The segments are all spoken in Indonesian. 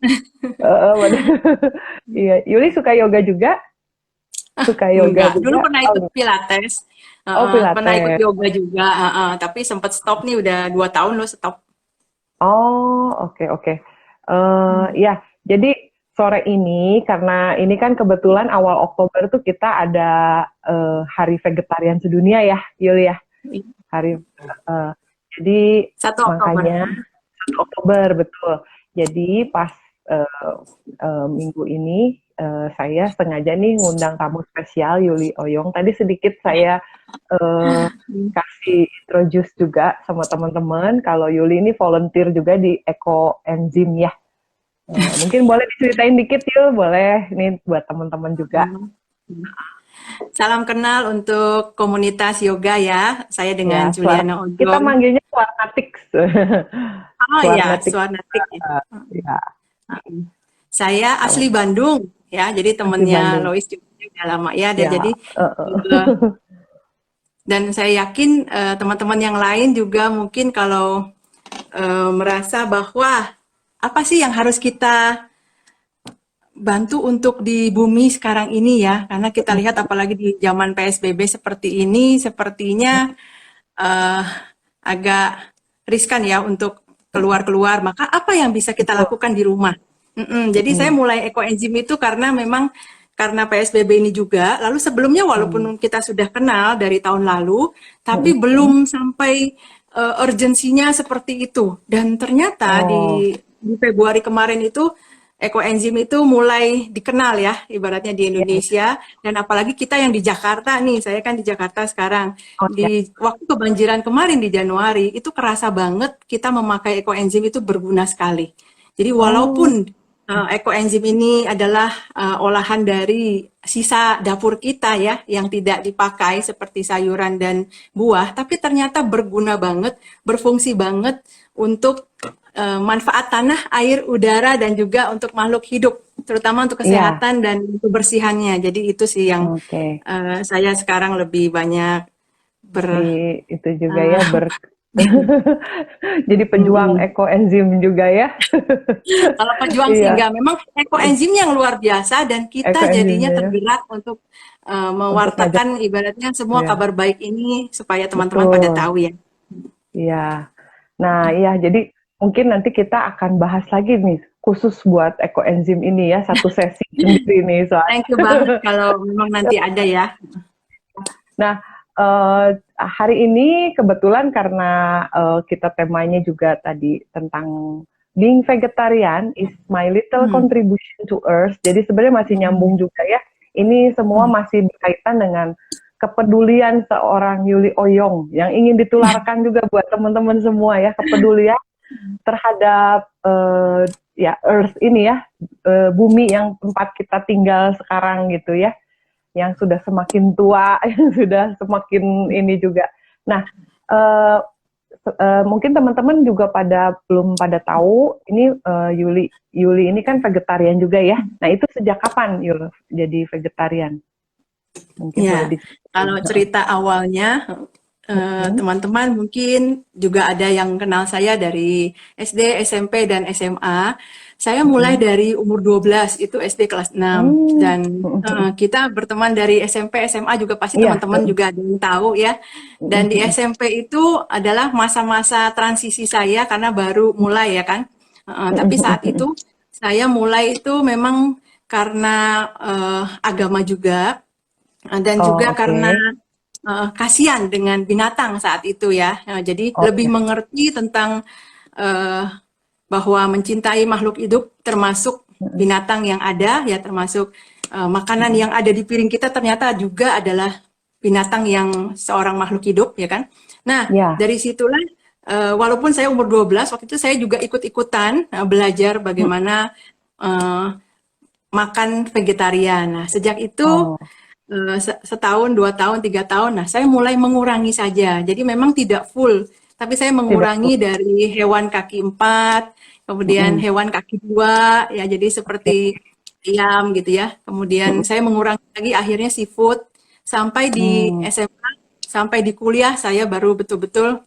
Bener. Iya, Yuli suka yoga juga? Suka yoga Enggak, dulu juga? pernah Oh, ikut pilates, oh pernah ikut Pilates. yoga juga, tapi sempat stop nih udah 2 tahun loh stop. Oh, oke oke. Hmm. Ya, jadi sore ini karena ini kan kebetulan awal Oktober tuh kita ada Hari Vegetarian Sedunia ya, Yuli ya. Hari eh, jadi 1 Oktober. makanya 1 Oktober betul. Jadi pas eh, minggu ini saya sengaja nih ngundang tamu spesial Yuli Oyong. Tadi sedikit saya eh, kasih introduce juga sama teman-teman kalau Yuli ini volunteer juga di Eko Enzim ya. Mungkin boleh diceritain dikit Yul, boleh ini buat teman-teman juga. Hmm. Salam kenal untuk komunitas yoga ya. Saya Ya, dengan suara Juliana kita Ojon. manggilnya Warnatix. Oh ya, Warnatix. Swarnatik ya. Ya, Saya kalau asli Bandung ya, jadi asli temennya Bandung. Lois juga udah lama ya. Dan Ya, jadi eh, dan saya yakin teman-teman yang lain juga mungkin kalau merasa bahwa apa sih yang harus kita bantu untuk di bumi sekarang ini ya, karena kita lihat apalagi di zaman PSBB seperti ini, sepertinya eh, agak riskan ya untuk keluar-keluar. Maka apa yang bisa kita betul. lakukan di rumah? Jadi saya Mm, mulai ekoenzim itu karena memang karena PSBB ini juga. Lalu sebelumnya mm, walaupun kita sudah kenal dari tahun lalu, mm, tapi mm. belum sampai urgensinya seperti itu. Dan ternyata Oh, di Februari kemarin itu ekoenzim itu mulai dikenal ya, ibaratnya di iya, iya. Indonesia, dan apalagi kita yang di Jakarta nih, saya kan di Jakarta sekarang. Oh, ya. Di waktu kebanjiran kemarin di Januari, itu kerasa banget kita memakai ekoenzim itu berguna sekali. Jadi Oh, walaupun ekoenzim ini adalah olahan dari sisa dapur kita ya, yang tidak dipakai seperti sayuran dan buah, tapi ternyata berguna banget, berfungsi banget untuk manfaat tanah, air, udara, dan juga untuk makhluk hidup, terutama untuk iya. kesehatan dan kebersihannya. Jadi itu sih yang Oke. saya sekarang lebih banyak Di ber itu juga ya uh, jadi pejuang ekoenzim juga ya. kalau pejuang sih Iya, enggak, memang ekoenzim yang luar biasa dan kita jadinya ekoenzimnya ya tergerak untuk untuk ngajak mewartakan ibaratnya semua ya. kabar baik ini supaya teman-teman pada Betul. tahu ya. Iya. Nah, iya jadi mungkin nanti kita akan bahas lagi nih khusus buat ekoenzim ini ya satu sesi sendiri nih Thank soalnya. you banget kalau memang nanti ada ya. Nah, hari ini kebetulan karena kita temanya juga tadi tentang being vegetarian is my little Hmm. contribution to Earth. Jadi sebenarnya masih nyambung juga ya. Ini semua masih berkaitan dengan kepedulian seorang Yuli Oyong yang ingin ditularkan juga buat teman-teman semua ya, kepedulian terhadap ya Earth ini ya, bumi yang tempat kita tinggal sekarang gitu ya, yang sudah semakin tua, yang sudah semakin ini juga. Nah, uh, mungkin teman-teman juga belum pada tahu ini Yuli Yuli ini kan vegetarian juga ya. Nah itu sejak kapan Yul jadi vegetarian? Mungkin boleh Ya, diceritain. kalau cerita awalnya, Hmm, teman-teman mungkin juga ada yang kenal saya dari SD, SMP, dan SMA. Saya mulai hmm, dari umur 12, itu SD kelas 6. hmm, Dan hmm, kita berteman dari SMP, SMA juga pasti iya, teman-teman juga ada yang tahu ya. Dan di hmm, SMP itu adalah masa-masa transisi saya karena baru mulai ya kan. Tapi saat hmm, itu saya mulai itu memang karena agama juga. Dan oh juga oke, karena kasihan dengan binatang saat itu ya. Jadi oh lebih ya, mengerti tentang uh, bahwa mencintai makhluk hidup termasuk binatang yang ada ya, termasuk makanan yang ada di piring kita ternyata juga adalah binatang yang seorang makhluk hidup ya kan. Nah, ya, dari situlah walaupun saya umur 12 waktu itu saya juga ikut-ikutan belajar bagaimana uh, makan vegetarian. Nah, sejak itu oh setahun, 2 tahun, 3 tahun. Nah, saya mulai mengurangi saja. Jadi memang tidak full, tapi saya tidak, mengurangi dari hewan kaki 4, kemudian hmm, hewan kaki 2, ya jadi oke, seperti ayam gitu ya. Kemudian hmm, saya mengurangi lagi akhirnya seafood sampai di hmm, SMA, sampai di kuliah saya baru betul-betul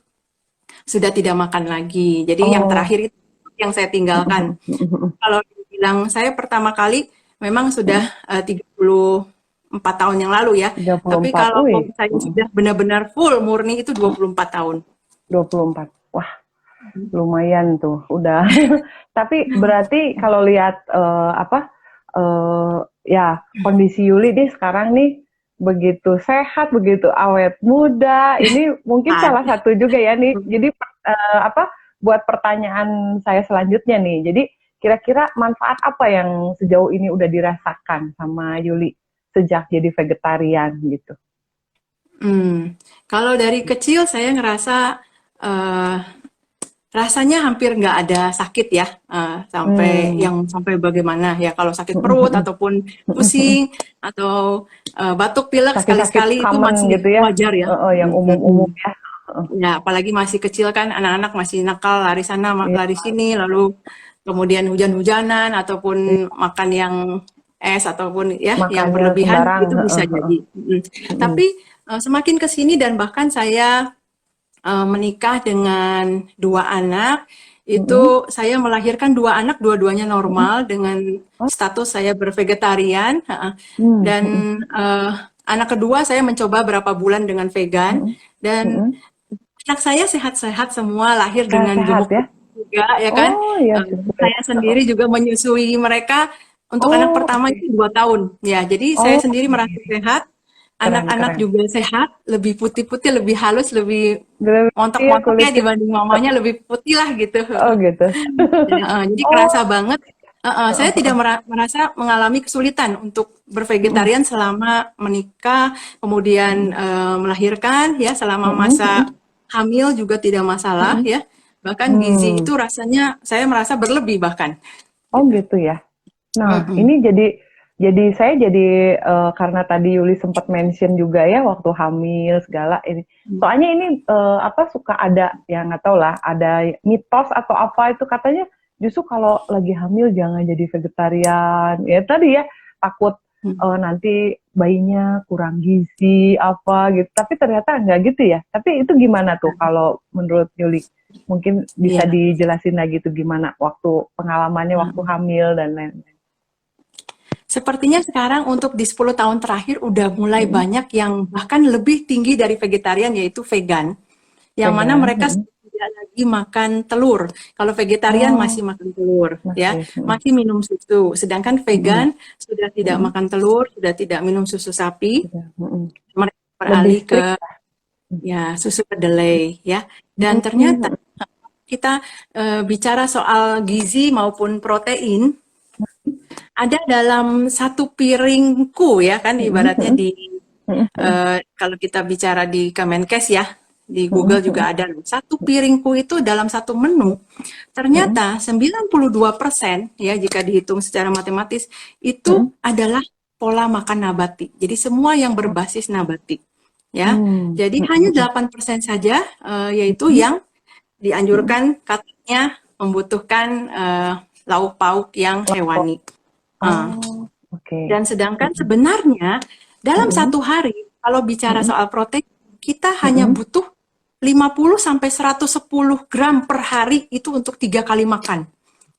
sudah tidak makan lagi. Jadi yang oh, terakhir itu yang saya tinggalkan. Kalau bilang saya pertama kali memang sudah 34 tahun yang lalu ya. Tapi 34, kalau wih, saya sudah benar-benar full murni itu 24 tahun. 24. Wah, lumayan tuh, udah. Tapi berarti kalau lihat ya kondisi Yuli nih sekarang nih begitu sehat, begitu awet muda. Ini mungkin salah satu juga ya nih. Jadi buat pertanyaan saya selanjutnya nih. Jadi kira-kira manfaat apa yang sejauh ini udah dirasakan sama Yuli sejak jadi vegetarian gitu? Kalau dari kecil saya ngerasa eh, rasanya hampir nggak ada sakit ya, sampai bagaimana ya, kalau sakit perut ataupun pusing atau batuk pilek Sakit-sakit sekali-sekali itu common masih gitu ya, wajar ya. yang umum-umum ya. Ya, apalagi masih kecil kan, anak-anak masih nakal, lari sana, Iya, lari sini, lalu kemudian hujan-hujanan ataupun makan yang es ataupun ya yang makannya berlebihan sembarang. itu bisa jadi. Tapi semakin ke sini dan bahkan saya menikah dengan 2 anak, itu saya melahirkan 2 anak, dua-duanya normal dengan status saya bervegetarian, dan anak kedua saya mencoba berapa bulan dengan vegan, dan anak saya sehat-sehat semua, lahir dengan Sehat-sehat gemuk ya. juga ya kan. Oh iya, Saya sendiri juga menyusui mereka. Untuk anak pertama oke. itu 2 tahun ya, jadi saya Oh, sendiri merasa sehat. Anak-anak keren. juga sehat, lebih putih-putih, lebih halus, lebih Lebih ya montok-montok ya kulitnya. dibanding mamanya, lebih putih lah gitu. Oh gitu. Jadi Oh, kerasa banget. Saya tidak merasa mengalami kesulitan untuk bervegetarian selama menikah, kemudian melahirkan ya, selama masa hamil juga tidak masalah ya. Bahkan gizi itu rasanya saya merasa berlebih bahkan. oh gitu ya. Nah, Mm-mm. ini jadi karena tadi Yuli sempat mention juga ya waktu hamil segala ini. Soalnya ini suka ada yang nggak tahu lah, ada mitos atau apa itu katanya justru kalau lagi hamil jangan jadi vegetarian. Ya tadi ya takut nanti bayinya kurang gizi apa gitu. Tapi ternyata nggak gitu ya. Tapi itu gimana tuh kalau menurut Yuli? Mungkin bisa Iya. dijelasin lagi tuh gimana waktu pengalamannya waktu hamil dan lain-lain. Sepertinya sekarang untuk di 10 tahun terakhir udah mulai banyak yang bahkan lebih tinggi dari vegetarian, yaitu vegan. Yang mana mereka Vegan. tidak lagi makan telur. Kalau vegetarian Oh, masih makan telur, ya, masih. masih minum susu. Sedangkan vegan sudah tidak makan telur, sudah tidak minum susu sapi. Sudah. Mereka Lebih beralih ke strict. ya susu kedelai, ya. Dan ternyata kita bicara soal gizi maupun protein, ada dalam satu piringku ya kan, ibaratnya kalau kita bicara di Kemenkes ya, di Google juga ada, satu piringku itu dalam satu menu ternyata 92% ya, jika dihitung secara matematis itu adalah pola makan nabati. Jadi semua yang berbasis nabati ya. Jadi hanya 8% saja yaitu yang dianjurkan, katanya membutuhkan lauk pauk yang hewani. Oh, oke. Dan sedangkan sebenarnya dalam satu hari, kalau bicara soal protein, kita hanya butuh 50 sampai 110 gram per hari itu untuk 3 kali makan.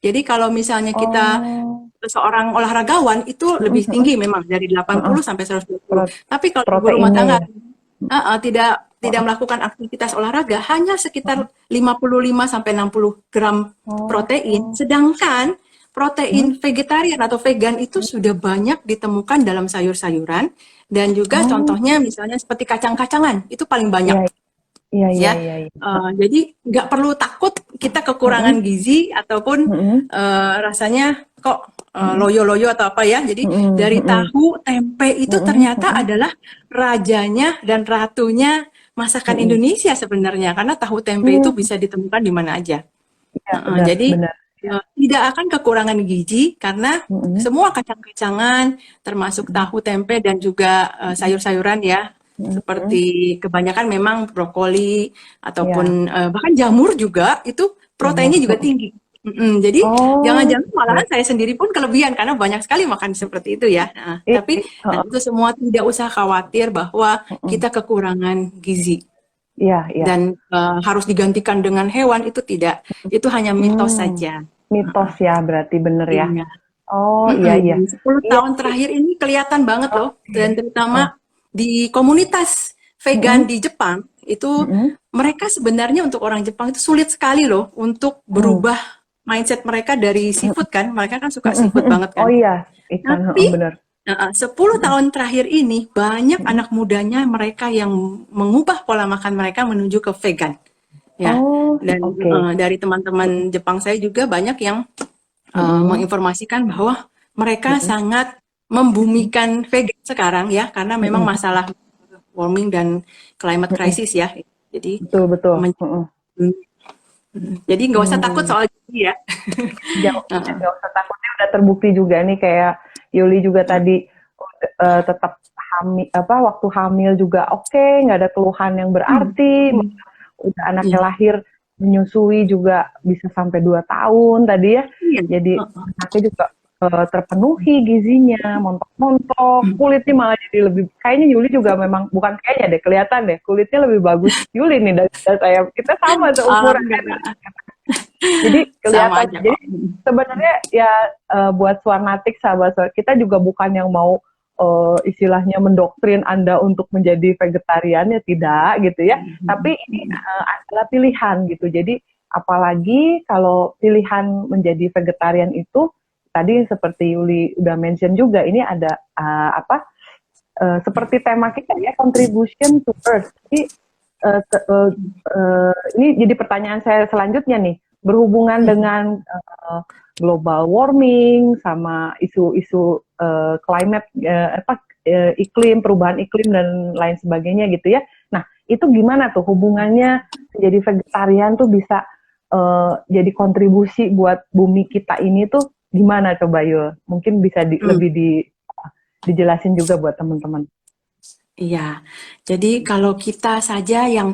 Jadi kalau misalnya kita Oh, seorang olahragawan itu lebih tinggi memang dari 80 sampai 120. Tapi kalau ibu rumah proteinnya tangga ya. tidak melakukan aktivitas olahraga, hanya sekitar 55 sampai 60 gram protein. Sedangkan protein vegetarian atau vegan itu sudah banyak ditemukan dalam sayur-sayuran, dan juga contohnya misalnya seperti kacang-kacangan itu paling banyak. Iya, iya, Ya, iya. jadi nggak perlu takut kita kekurangan gizi ataupun rasanya kok loyo-loyo atau apa ya. Jadi dari tahu, tempe itu ternyata adalah rajanya dan ratunya masakan Indonesia sebenarnya, karena tahu tempe itu bisa ditemukan di mana aja. Iya, benar, Jadi benar. tidak akan kekurangan gizi karena semua kacang-kacangan, termasuk tahu, tempe, dan juga sayur-sayuran ya, seperti kebanyakan memang brokoli ataupun bahkan jamur juga itu proteinnya juga tinggi. Jadi jangan-jangan malahan saya sendiri pun kelebihan karena banyak sekali makan seperti itu ya. Tapi itu semua tidak usah khawatir bahwa kita kekurangan gizi. Iya, iya. Dan harus digantikan dengan hewan, itu tidak. Itu hanya mitos saja. Mitos ya berarti bener ya. Iya. Oh, iya, iya. 10 Iya. tahun terakhir ini kelihatan banget loh, dan Oh. terutama di komunitas vegan Mm-mm. di Jepang itu Mm-mm. mereka sebenarnya untuk orang Jepang itu sulit sekali loh untuk Mm. berubah mindset mereka dari seafood kan, mereka kan suka Mm-mm. seafood Mm-mm. banget Oh kan. iya, ikan, Tapi bener. 10 Mm-mm. tahun terakhir ini banyak Mm-mm. anak mudanya mereka yang mengubah pola makan mereka menuju ke vegan ya. Oh, Dan oke. dari teman-teman Jepang saya juga banyak yang Mm-mm. menginformasikan bahwa mereka Mm-mm. sangat membumikan vegan sekarang ya, karena memang Mm-mm. masalah warming dan climate Mm-mm. crisis ya. Jadi Betul, betul. men- Mm-mm. jadi nggak usah takut Hmm. soal gizi ya. Nggak usah takutnya udah terbukti juga nih kayak Yuli juga tadi tetap hamil apa waktu hamil juga oke, nggak ada keluhan yang berarti, udah anaknya Iya, lahir menyusui juga bisa sampai 2 tahun tadi ya. iya. Jadi anaknya juga terpenuhi gizinya, montok-montok, kulitnya malah jadi lebih kayaknya Yuli juga memang bukan kayaknya deh, kelihatan deh kulitnya lebih bagus Yuli nih dari saya. Kita sama seumuran. Alhamdulillah. Jadi Sama kelihatan. aja Jadi kok. sebenarnya ya buat Swarnatik sahabat-sahabat kita juga bukan yang mau istilahnya mendoktrin Anda untuk menjadi vegetarian ya tidak gitu ya. Tapi ini adalah pilihan gitu. Jadi apalagi kalau pilihan menjadi vegetarian itu tadi seperti Yuli udah mention juga ini ada seperti tema kita ya contribution to earth. Jadi ini jadi pertanyaan saya selanjutnya nih berhubungan dengan global warming sama isu-isu climate iklim perubahan iklim dan lain sebagainya gitu ya. Nah itu gimana tuh hubungannya menjadi vegetarian tuh bisa jadi kontribusi buat bumi kita ini tuh gimana coba Yul? Mungkin bisa lebih dijelasin juga buat teman-teman. Iya, jadi kalau kita saja yang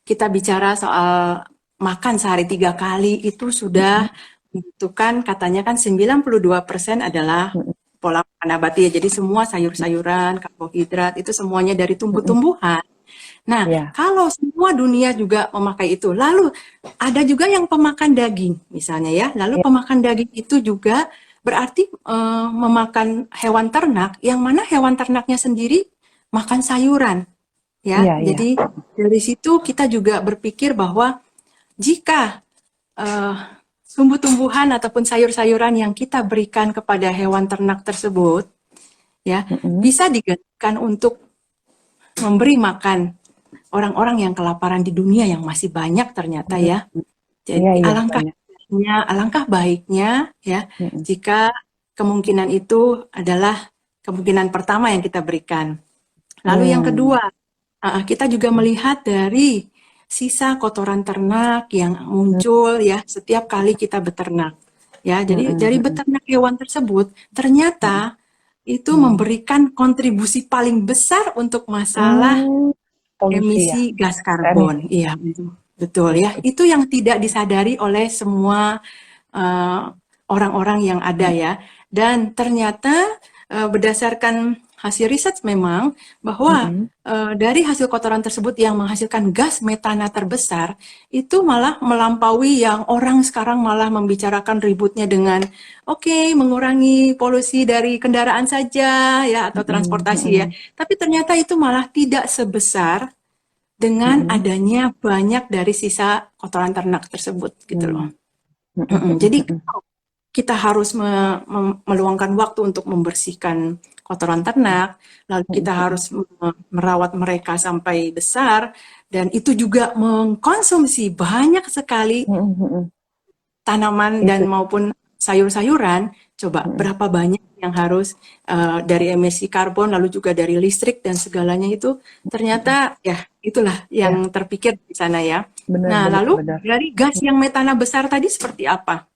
kita bicara soal makan sehari 3 kali itu sudah menentukan katanya kan 92% adalah pola makan nabati ya. Jadi semua sayur-sayuran, karbohidrat itu semuanya dari tumbuh-tumbuhan. Nah, Ya, kalau semua dunia juga memakai itu, lalu ada juga yang pemakan daging misalnya ya. Lalu ya, pemakan daging itu juga berarti memakan hewan ternak, yang mana hewan ternaknya sendiri makan sayuran ya. iya, iya. Jadi dari situ kita juga berpikir bahwa jika eh, tumbuh-tumbuhan ataupun sayur-sayuran yang kita berikan kepada hewan ternak tersebut ya Mm-mm. bisa digantikan untuk memberi makan orang-orang yang kelaparan di dunia yang masih banyak ternyata ya. Iya, Jadi iya, banyak. alangkah baiknya ya Mm-mm. jika kemungkinan itu adalah kemungkinan pertama yang kita berikan. Lalu yang Hmm. kedua, kita juga melihat dari sisa kotoran ternak yang muncul ya setiap kali kita beternak. Ya, jadi Mm-mm, dari mm-mm, beternak hewan tersebut ternyata itu mm. memberikan kontribusi paling besar untuk masalah Hmm, polusi ya, emisi gas emisi. karbon. Iya, betul ya. Itu yang tidak disadari oleh semua eh, orang-orang yang ada ya. Dan ternyata berdasarkan hasil riset memang bahwa Mm-mm. dari hasil kotoran tersebut yang menghasilkan gas metana terbesar itu malah melampaui yang orang sekarang malah membicarakan ributnya dengan mengurangi polusi dari kendaraan saja ya atau Mm-mm, transportasi ya. mm-mm, Tapi ternyata itu malah tidak sebesar dengan mm-mm, adanya banyak dari sisa kotoran ternak tersebut gitu loh. mm, mm-mm, Jadi mm-mm, kita harus meluangkan waktu untuk membersihkan kotoran ternak, lalu kita mm-mm, harus merawat mereka sampai besar, dan itu juga mengkonsumsi banyak sekali mm-mm, mm-mm. tanaman Itu. dan maupun sayur-sayuran. Coba Mm-mm, berapa banyak yang harus dari emisi karbon, lalu juga dari listrik dan segalanya itu mm-mm. ternyata ya itulah Ya, yang terpikir di sana ya. benar, Nah, benar, lalu benar. dari gas yang metana besar tadi seperti apa?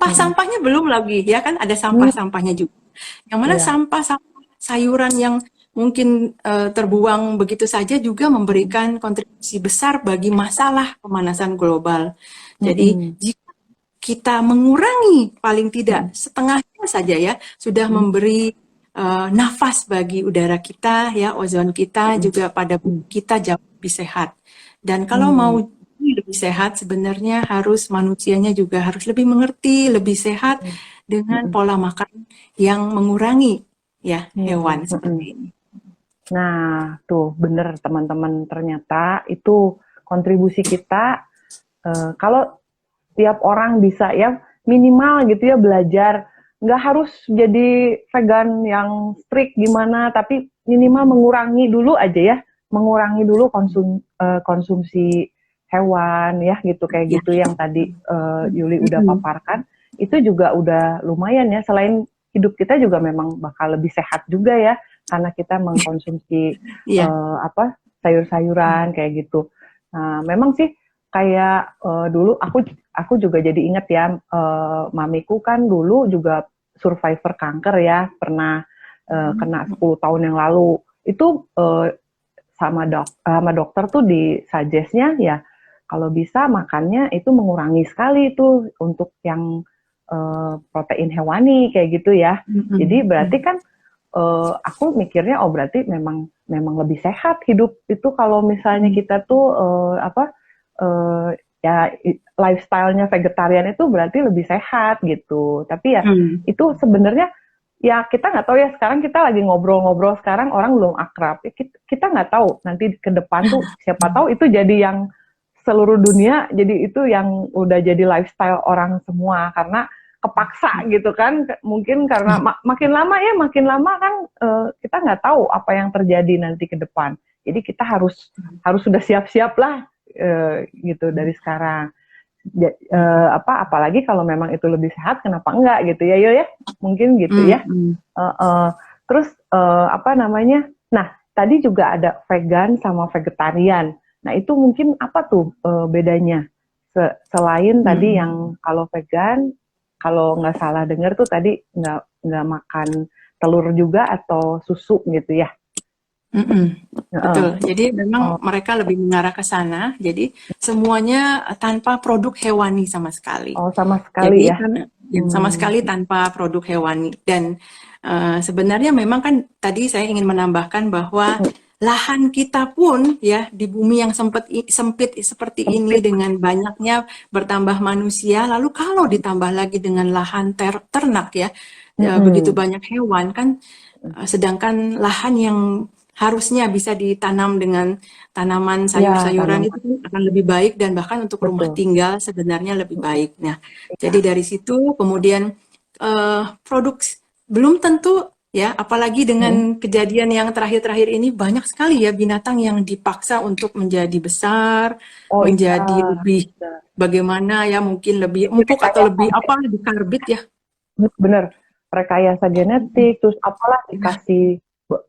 Mm-mm. Sampah-sampahnya belum lagi, ya kan ada Hmm, sampah-sampahnya juga. Yang mana ya. sampah-sampah sayuran yang mungkin terbuang begitu saja juga memberikan kontribusi besar bagi masalah pemanasan global. Jadi Mm-mm, jika kita mengurangi paling tidak mm-mm, setengahnya saja ya, sudah memberi nafas bagi udara kita ya, ozon kita mm-mm, juga pada bumi kita jauh lebih sehat. Dan kalau mau mm-mm, lebih sehat sebenarnya harus manusianya juga harus lebih mengerti, lebih sehat dengan pola makan yang mengurangi ya hewan Mm-mm. seperti ini. Nah, tuh bener teman-teman, ternyata itu kontribusi kita. Kalau tiap orang bisa ya minimal gitu ya belajar, nggak harus jadi vegan yang strict gimana, tapi minimal mengurangi dulu aja ya, mengurangi dulu konsumsi hewan ya gitu, kayak Ya. gitu yang tadi Yuli udah Mm-mm. paparkan. Itu juga udah lumayan ya, selain hidup kita juga memang bakal lebih sehat juga ya, karena kita mengkonsumsi Iya. sayur-sayuran kayak gitu. Nah, memang sih kayak dulu aku juga jadi inget ya, mamiku kan dulu juga survivor kanker ya, pernah kena 10 tahun yang lalu. Itu sama dokter tuh di suggest-nya ya kalau bisa makannya itu mengurangi sekali itu untuk yang protein hewani kayak gitu ya. Jadi berarti kan aku mikirnya oh berarti memang lebih sehat hidup itu kalau misalnya kita tuh uh, ya lifestyle-nya vegetarian itu berarti lebih sehat gitu. Tapi ya Hmm. itu sebenarnya ya kita nggak tahu ya, sekarang kita lagi ngobrol-ngobrol, sekarang orang belum akrab. Ya, kita nggak tahu nanti ke depan tuh siapa tahu itu jadi yang seluruh dunia, jadi itu yang udah jadi lifestyle orang semua karena kepaksa gitu kan, mungkin karena makin lama kan kita nggak tahu apa yang terjadi nanti ke depan, jadi kita harus sudah siap-siap lah gitu dari sekarang. Apalagi kalau memang itu lebih sehat, kenapa enggak gitu ya, Yo ya, mungkin gitu ya. Terus apa namanya? Nah, tadi juga ada vegan sama vegetarian. Nah, itu mungkin apa tuh bedanya? Selain tadi yang kalau vegan, kalau nggak salah dengar tuh tadi nggak makan telur juga atau susu gitu ya? Betul. Jadi memang mereka lebih mengarah ke sana. Jadi semuanya tanpa produk hewani sama sekali. Oh, sama sekali Jadi ya? kan sama sekali tanpa produk hewani. Dan sebenarnya memang kan tadi saya ingin menambahkan bahwa lahan kita pun ya di bumi yang sempit seperti ini dengan banyaknya bertambah manusia, lalu kalau ditambah lagi dengan lahan ternak ya, begitu banyak hewan kan, sedangkan lahan yang harusnya bisa ditanam dengan tanaman sayur-sayuran itu akan lebih baik dan bahkan untuk rumah tinggal sebenarnya lebih baik. Nah, jadi dari situ kemudian produk belum tentu ya, apalagi dengan kejadian yang terakhir-terakhir ini banyak sekali ya binatang yang dipaksa untuk menjadi besar, menjadi lebih bagaimana ya, mungkin lebih empuk atau lebih apa, dikarbit ya. Bener, rekayasa genetik, terus apalah dikasih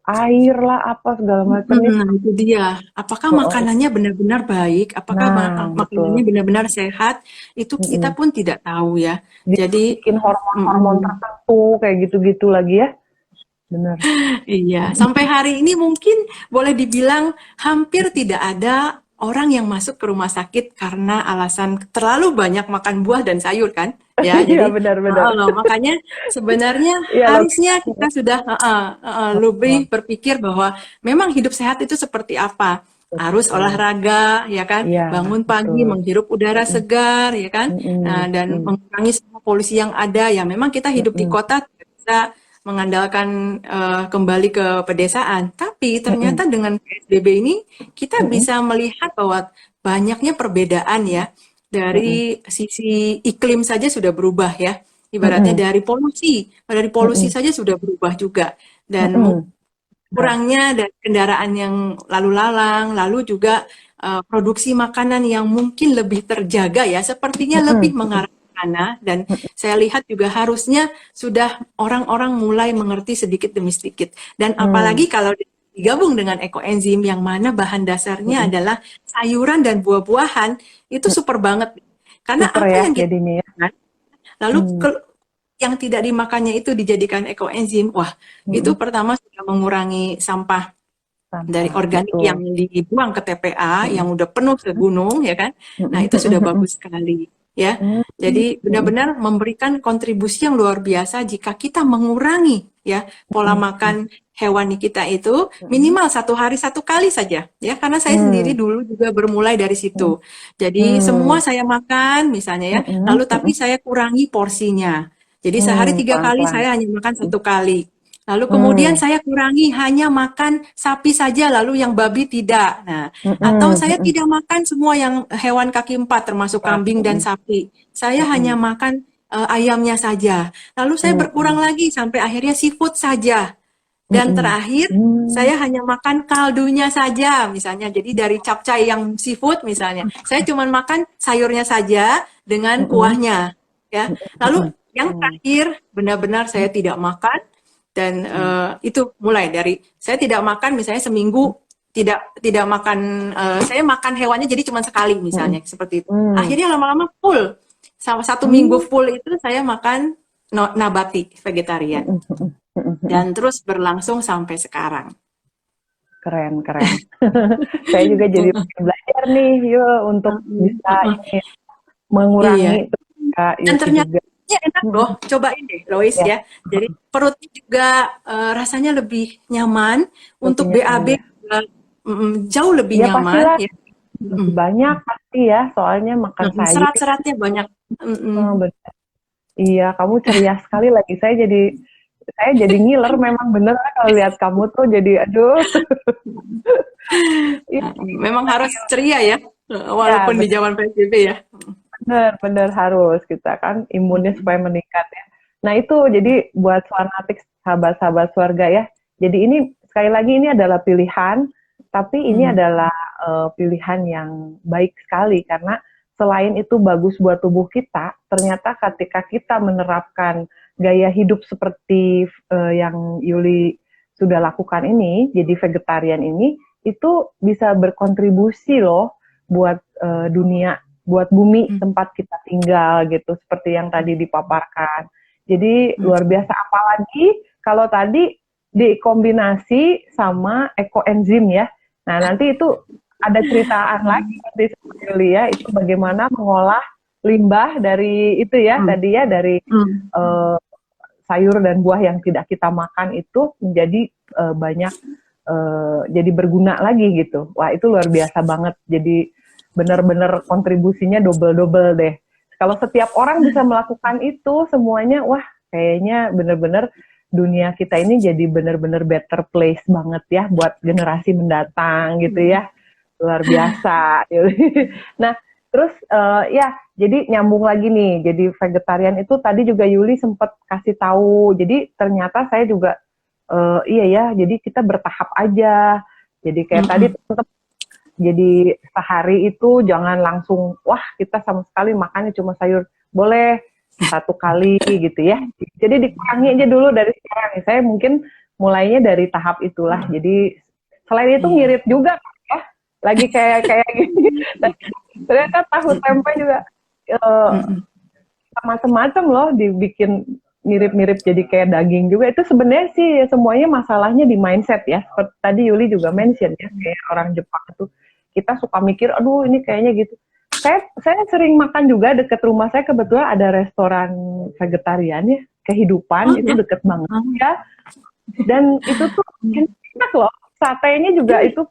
air lah apa segala macam ya. Nah, itu dia. Apakah makanannya benar-benar baik? Apakah Nah, makanannya betul. benar-benar sehat? Itu kita pun tidak tahu ya. Jadi, Bikin hormon-hormon tertentu kayak gitu-gitu lagi ya. Bener. iya. Sampai hari ini mungkin boleh dibilang hampir tidak ada orang yang masuk ke rumah sakit karena alasan terlalu banyak makan buah dan sayur kan? Ya, Iya, jadi benar-benar. makanya sebenarnya Iya, harusnya kita sudah lebih berpikir bahwa memang hidup sehat itu seperti apa. Harus olahraga, ya kan? iya, Bangun pagi, betul. menghirup udara segar, ya kan? Dan mengurangi semua polusi yang ada. Ya, memang kita hidup di kota tidak bisa mengandalkan kembali ke pedesaan. Tapi ternyata dengan PSBB ini kita bisa melihat bahwa banyaknya perbedaan ya. Dari sisi iklim saja sudah berubah ya. Ibaratnya dari polusi saja sudah berubah juga. Dan kurangnya dari kendaraan yang lalu lalang, lalu juga produksi makanan yang mungkin lebih terjaga ya, sepertinya lebih mengarah ke sana. Dan saya lihat juga harusnya sudah orang-orang mulai mengerti sedikit demi sedikit. Dan apalagi kalau digabung dengan ekoenzim yang mana bahan dasarnya adalah sayuran dan buah-buahan, itu super banget. Karena Super apa ya yang kita jadinya ya. makan, lalu yang tidak dimakannya itu dijadikan ekoenzim, wah itu pertama sudah mengurangi sampah dari Sampah, organik betul. yang dibuang ke TPA yang udah penuh ke gunung ya kan. Nah, itu sudah bagus sekali ya. Jadi benar-benar memberikan kontribusi yang luar biasa jika kita mengurangi ya pola makan hewani kita itu minimal 1 hari 1 kali saja ya, karena saya sendiri dulu juga bermulai dari situ. Jadi semua saya makan misalnya ya, lalu tapi saya kurangi porsinya. Jadi sehari 3 kali Pelan-pelan. saya hanya makan 1 kali. Lalu kemudian Hmm, saya kurangi hanya makan sapi saja, lalu yang babi tidak. Nah, atau mm-mm, saya mm-mm. tidak makan semua yang hewan kaki 4 termasuk Wah, kambing dan sapi. Saya hanya mm-mm, makan ayamnya saja. Lalu saya berkurang mm-mm, lagi sampai akhirnya seafood saja. Dan mm-mm. terakhir Hmm, saya hanya makan kaldunya saja, misalnya. Jadi dari capcay yang seafood misalnya, saya cuma makan sayurnya saja dengan mm-mm, kuahnya, ya. Lalu mm-mm, yang mm-mm, terakhir benar-benar saya tidak makan dan itu mulai dari saya tidak makan misalnya seminggu tidak makan saya makan hewannya jadi cuma sekali mm-mm, misalnya seperti itu. mm-mm, Akhirnya lama-lama full. Sama 1 minggu mm-mm, full itu saya makan nabati vegetarian mm-mm, mm-mm, mm-mm. dan terus berlangsung sampai sekarang. Keren, keren. Saya juga jadi belajar nih, yuk untuk bisa ini mengurangi Iya. tuh, Kak Dan Yuki ternyata juga. enak Mm-mm. loh, cobain deh Lois Ya, ya. Jadi perutnya juga rasanya lebih nyaman, lebih untuk nyaman BAB ya. juga jauh lebih Ya nyaman pastilah ya. lebih Mm-mm. banyak pasti ya, soalnya makan sayur. Serat-seratnya banyak. Mm-mm. Bener. Iya, kamu ceria sekali lagi. Saya jadi ngiler memang bener kalau lihat kamu tuh jadi aduh. Iya, Memang harus ceria ya, ya, walaupun di zaman PSBB ya. bener harus kita kan imunnya Mm-mm. supaya meningkat ya. Nah itu jadi buat fanatik sahabat-sahabat keluarga ya. Jadi ini sekali lagi ini adalah pilihan, tapi ini Mm. adalah pilihan yang baik sekali karena selain itu bagus buat tubuh kita, ternyata ketika kita menerapkan gaya hidup seperti yang Yuli sudah lakukan ini, jadi vegetarian ini, itu bisa berkontribusi loh buat dunia, buat bumi Mm. tempat kita tinggal gitu, seperti yang tadi dipaparkan. Jadi Mm. luar biasa, apalagi kalau tadi dikombinasi sama ekoenzim ya. Nah nanti itu ada ceritaan lagi nanti sama Yulia, itu bagaimana mengolah limbah dari itu ya Mm. tadi ya dari Mm. eh, sayur dan buah yang tidak kita makan itu menjadi banyak jadi berguna lagi gitu. Wah itu luar biasa banget. Jadi benar-benar kontribusinya double-double deh. Kalau setiap orang bisa melakukan itu semuanya, wah kayaknya benar-benar dunia kita ini jadi benar-benar better place banget ya buat generasi mendatang gitu ya. Luar biasa. Nah, terus ya, jadi nyambung lagi nih. Jadi vegetarian itu tadi juga Yuli sempat kasih tahu. Jadi ternyata saya juga iya ya. Jadi kita bertahap aja. Jadi kayak tadi Mm. tetap jadi sehari itu jangan langsung wah kita sama sekali makannya cuma sayur. Boleh 1 kali gitu ya. Jadi dikurangi aja dulu dari sekarang. Saya mungkin mulainya dari tahap itulah. Jadi selain itu Iya. ngirit juga ya. Lagi kayak kayak gini. Ternyata tahu tempe juga eh, Mm-mm. macam-macam loh dibikin mirip-mirip jadi kayak daging juga. Itu sebenarnya sih semuanya masalahnya di mindset ya. Seperti tadi Yuli juga mention ya, kayak orang Jepang itu kita suka mikir, aduh ini kayaknya gitu. Saya sering makan juga deket rumah saya kebetulan ada restoran vegetarian ya. Oh Kehidupan itu ya. deket banget Oh. ya. Dan itu tuh enak loh. Satenya juga Iya. itu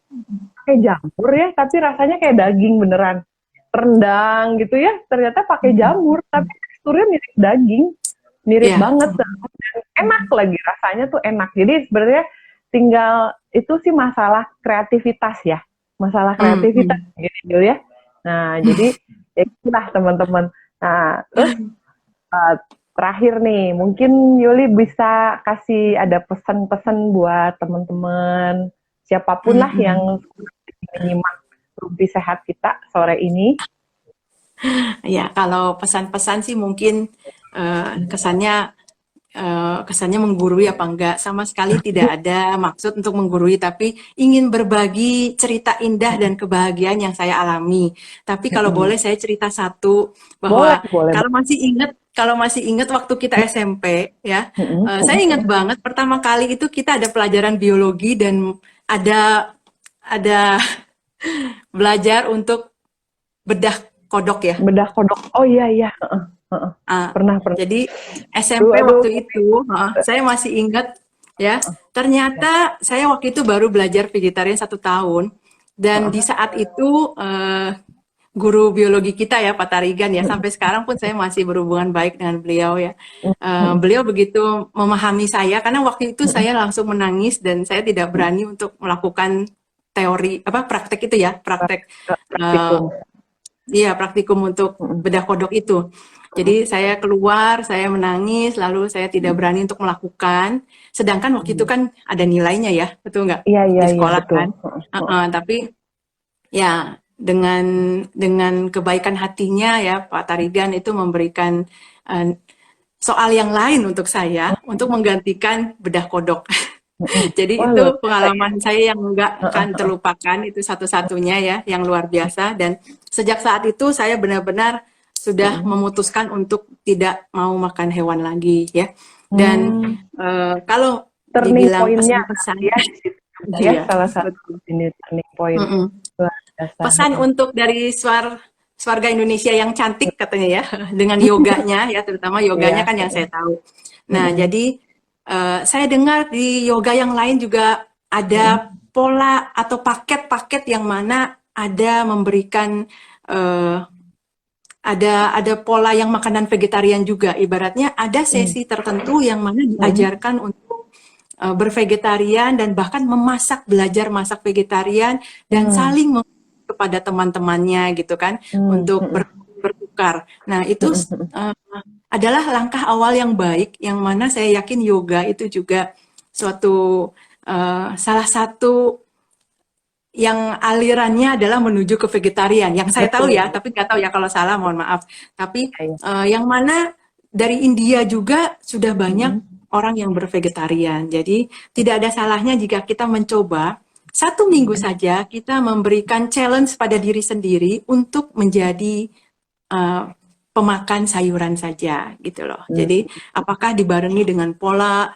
pakai jamur ya, tapi rasanya kayak daging beneran. Rendang gitu ya, ternyata pakai jamur, tapi teksturnya mirip daging, mirip Iya. banget. Dan enak lagi, rasanya tuh enak. Jadi sebenarnya tinggal itu sih masalah kreativitas ya, masalah kreativitas Mm-mm. gitu ya. Nah, jadi ya itulah teman-teman. Nah, terus uh, terakhir nih, mungkin Yuli bisa kasih ada pesan-pesan buat teman-teman, siapapun lah Mm-mm. yang menyimak Rumpi Sehat kita sore ini. Ya, kalau pesan-pesan sih mungkin kesannya kesannya menggurui apa enggak, sama sekali tidak ada maksud untuk menggurui, tapi ingin berbagi cerita indah dan kebahagiaan yang saya alami. Tapi kalau boleh saya cerita satu, Boleh, bahwa boleh. kalau masih ingat waktu kita SMP ya, saya ingat banget pertama kali itu kita ada pelajaran biologi dan ada belajar untuk bedah kodok ya. Bedah kodok. Oh iya, iya. Ah, Pernah, pernah. jadi Aduh, SMP aduh. waktu itu, saya masih ingat ya. Ternyata saya waktu itu baru belajar vegetarian 1 tahun, dan di saat itu guru biologi kita ya, Pak Tarigan ya. Sampai sekarang pun saya masih berhubungan baik dengan beliau ya. Beliau begitu memahami saya karena waktu itu saya langsung menangis dan saya tidak berani untuk melakukan teori praktek itu ya, praktek Praktikum. iya praktikum untuk bedah kodok itu. Jadi saya keluar, saya menangis, lalu saya tidak berani untuk melakukan. Sedangkan waktu itu kan ada nilainya ya, betul nggak? Iya, iya, Di iya, sekolah betul. kan. Tapi ya dengan kebaikan hatinya ya Pak Tarigan itu memberikan soal yang lain untuk saya untuk menggantikan bedah kodok. Jadi Wah, itu luar biasa ya. pengalaman saya yang nggak akan terlupakan, itu satu-satunya ya, yang luar biasa. Dan sejak saat itu saya benar-benar sudah memutuskan untuk tidak mau makan hewan lagi ya. Dan kalau Turning dibilang point-nya pesan-pesan, ya di situ juga ya, iya, salah satu betul. ini turning point. Luar biasa. Pesan untuk dari warga Indonesia yang cantik katanya ya, dengan yoganya ya, terutama yoganya Iya. kan yang saya tahu. Nah, jadi saya dengar di yoga yang lain juga ada pola atau paket-paket yang mana ada memberikan ada pola yang makanan vegetarian juga. Ibaratnya ada sesi tertentu yang mana diajarkan untuk bervegetarian dan bahkan belajar masak vegetarian dan saling kepada teman-temannya gitu kan untuk bertukar. Nah, itu adalah langkah awal yang baik yang mana saya yakin yoga itu juga suatu salah satu yang alirannya adalah menuju ke vegetarian. Yang saya tahu ya, tapi nggak tahu ya kalau salah, mohon maaf. Tapi yang mana dari India juga sudah banyak orang yang bervegetarian. Jadi tidak ada salahnya jika kita mencoba 1 minggu saja kita memberikan challenge pada diri sendiri untuk menjadi pemakan sayuran saja gitu loh. Jadi apakah dibarengi dengan pola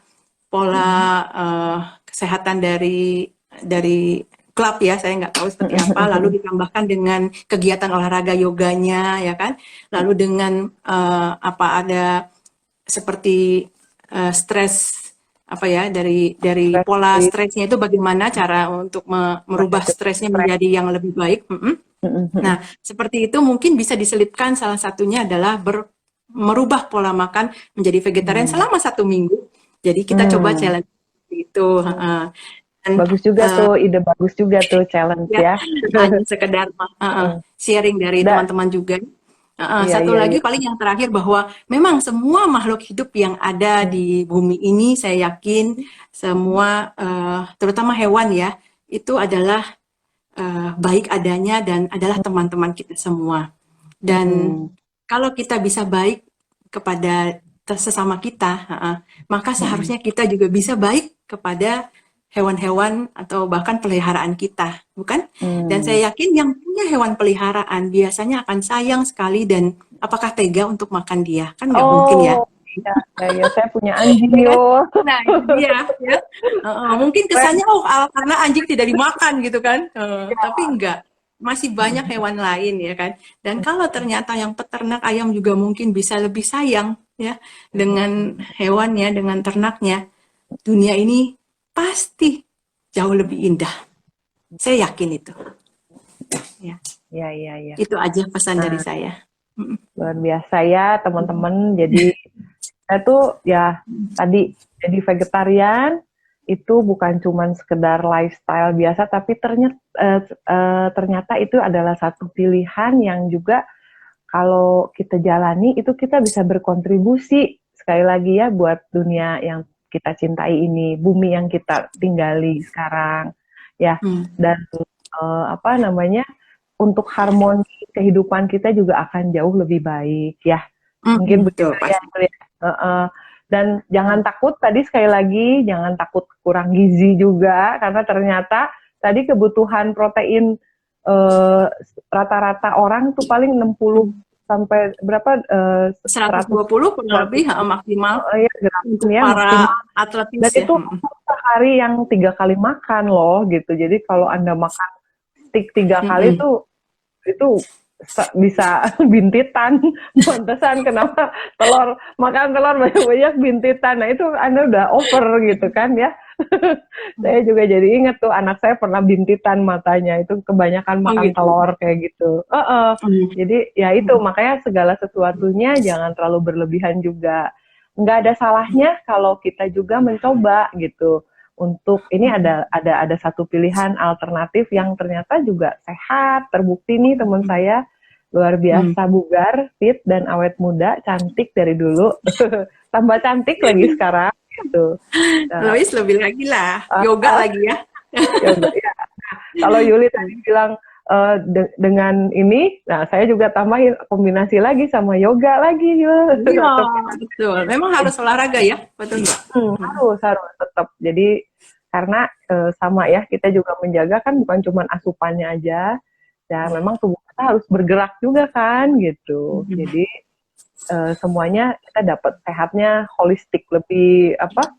kesehatan dari klub ya, saya nggak tahu seperti apa, lalu ditambahkan dengan kegiatan olahraga yoganya ya kan, lalu dengan ada seperti stres dari pola stresnya itu bagaimana cara untuk merubah stresnya menjadi yang lebih baik. Nah, seperti itu mungkin bisa diselipkan, salah satunya adalah merubah pola makan menjadi vegetarian selama 1 minggu. Jadi kita coba challenge itu. Bagus juga tuh, ide bagus juga tuh challenge ya. Hanya sekedar sharing dari teman-teman juga. Satu lagi paling yang terakhir bahwa memang semua makhluk hidup yang ada di bumi ini saya yakin semua terutama hewan ya itu adalah baik adanya dan adalah teman-teman kita semua. Dan kalau kita bisa baik kepada sesama kita, maka seharusnya kita juga bisa baik kepada hewan-hewan atau bahkan peliharaan kita, bukan? Dan saya yakin yang punya hewan peliharaan biasanya akan sayang sekali dan apakah tega untuk makan dia? Kan nggak mungkin ya. Ya, saya punya anjing yo. Nah, itu dia ya. Mungkin kesannya karena anjing tidak dimakan gitu kan. Tapi enggak. Masih banyak hewan lain ya kan. Dan kalau ternyata yang peternak ayam juga mungkin bisa lebih sayang ya dengan hewannya, dengan ternaknya, dunia ini pasti jauh lebih indah. Saya yakin itu. Ya. Itu aja pesan dari saya. Luar biasa ya teman-teman. Jadi saya tuh ya tadi jadi vegetarian itu bukan cuma sekedar lifestyle biasa, tapi ternyata itu adalah satu pilihan yang juga kalau kita jalani itu kita bisa berkontribusi sekali lagi ya buat dunia yang kita cintai ini, bumi yang kita tinggali sekarang ya. Dan untuk harmoni kehidupan kita juga akan jauh lebih baik ya. Mungkin begitu ya. Dan jangan takut, tadi sekali lagi jangan takut kurang gizi juga, karena ternyata tadi kebutuhan protein rata-rata orang tuh paling 60 sampai berapa 120 kurang lebih maksimal untuk ya, para maksimal. atletis. Dan itu sehari yang 3 kali makan loh gitu. Jadi kalau Anda makan stick 3 kali itu bisa bintitan. Pantesan kenapa makan telur banyak-banyak bintitan. Nah itu Anda udah over gitu kan ya. Saya juga jadi inget tuh anak saya pernah bintitan matanya itu kebanyakan Oh makan gitu. telur kayak gitu. Hmm. Jadi ya itu makanya segala sesuatunya jangan terlalu berlebihan juga. Nggak ada salahnya kalau kita juga mencoba gitu. Untuk ini ada satu pilihan alternatif yang ternyata juga sehat, terbukti nih teman saya luar Hmm. biasa bugar, fit dan awet muda, cantik dari dulu, tambah cantik lagi sekarang gitu. Nah, Lois lebih lagi lah, yoga ah, lagi ya. yoga. Ya, kalau Yuli tadi bilang dengan ini, nah saya juga tambahin kombinasi lagi sama yoga lagi, Yul. Iya, Atau betul. Memang harus olahraga ya, betul nggak? Hmm. harus tetap. Jadi karena sama ya kita juga menjaga kan bukan cuma asupannya aja, dan memang tubuh kita harus bergerak juga kan gitu. Hmm. Jadi semuanya kita dapat sehatnya holistik, lebih apa,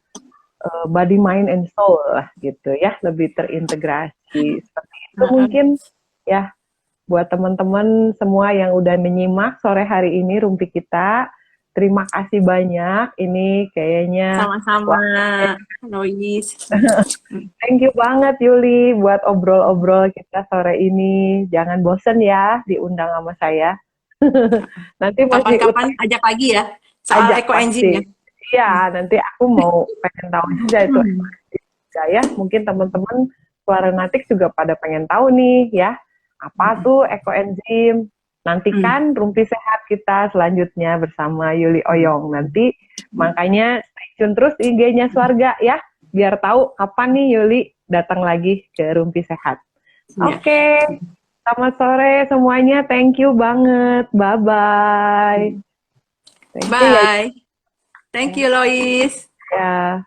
body mind and soul lah gitu ya, lebih terintegrasi seperti itu mungkin ya buat teman-teman semua yang udah menyimak sore hari ini rumpi kita. Terima kasih banyak. Ini kayaknya Sama-sama, wah, Lois. thank you banget Yuli buat obrol-obrol kita sore ini. Jangan bosen ya diundang sama saya. Nanti masih Kapan-kapan ajak lagi ya, soal ajak ekoenzim ya. pasti. Iya, nanti aku mau pengen tahu juga itu juga ya. Mungkin teman-teman Suaranatik juga pada pengen tahu nih ya. Apa tuh ekoenzim? Nantikan rumpi sehat kita selanjutnya bersama Yuli Oyong. Nanti makanya stay tune terus IG-nya Swarga ya. Biar tahu kapan nih Yuli datang lagi ke rumpi sehat. Ya. Oke. Selamat sore semuanya. Thank you banget. Bye-bye. Thank you ya. Bye. Thank you, Lois. Ya.